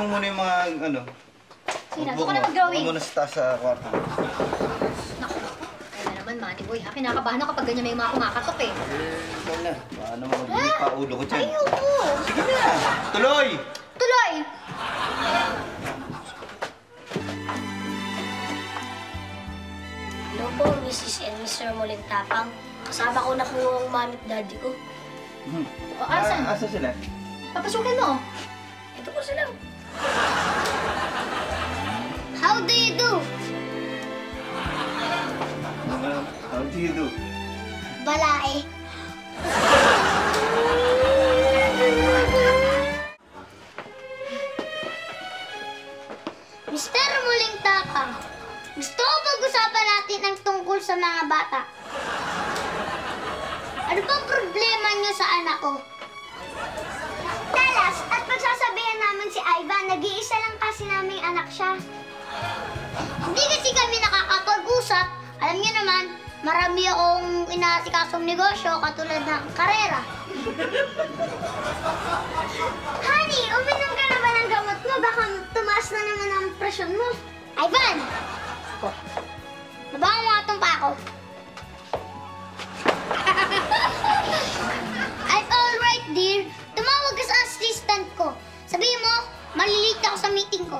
mo muna yung mga, ano. Sige na, gusto ko na mag-drawing. Huwag muna sa taas sa kwarto. Naku, kaya na naman, Manny Boy. Kinakabahan ako kapag ganyan may mga kumakatok eh. Ikaw na. Paano mag-ibig pa ulo ko dyan? Ayoko. Sige na. Tuloy! Tuloy! Hello po, Mrs. and Mr. Molintapang. Kasama ko na po ang mami at daddy ko. O, asan? Asa sila? Papasukin mo. Ito po sila. How do you do? How do you do? Balae. Mr. Molintapang, gusto ko pag-usapan natin ang tungkol sa mga bata. Ano bang problema niyo sa anak ko? Talas, at pagsasabihan namin si Ivan, nag-iisa lang kasi naming anak siya. Hindi kasi kami nakakapag-usap. Alam niyo naman, marami akong inaasikasong negosyo katulad ng karera. Honey, uminom ka na ba ng gamot mo? Baka tumaas na naman ang presyon mo. Ivan! Nabangon mo atong pa ako. I'm alright, dear. Tumawag ka sa assistant ko. Sabihin mo, malilate ako sa meeting ko.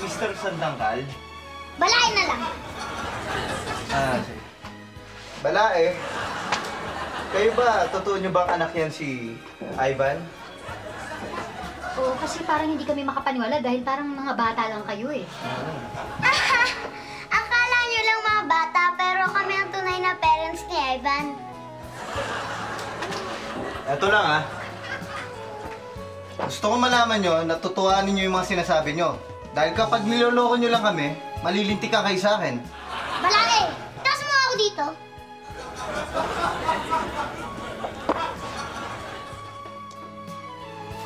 Mr. Sandangkal? Balain na lang. Sige. Balae, kayo ba, totoo nyo bang anak yan si Ivan? Oo, kasi parang hindi kami makapaniwala dahil parang mga bata lang kayo eh. Aha! Akala nyo lang mga bata, pero kami ang tunay na parents ni Ivan. Ito lang Gusto ko malaman nyo na tutuanin nyo yung mga sinasabi nyo. Dahil kapag niloloko nyo lang kami, malilintik ka kayo sa akin. Balae! Taas mo ako dito.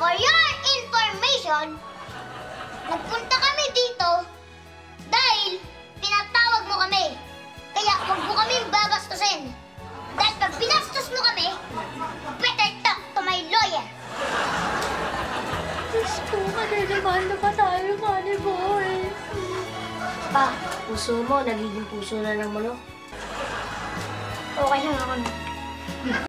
For your information, nagpunta kami dito dahil pinatawag mo kami. Kaya huwag mo kami babastusin. Dahil pag binastos mo kami, better talk to my lawyer. Diyos ko, madadamanda pa tayo, Manny Boy. Pa, puso mo nagiging puso na ng manok. Okay lang ako na.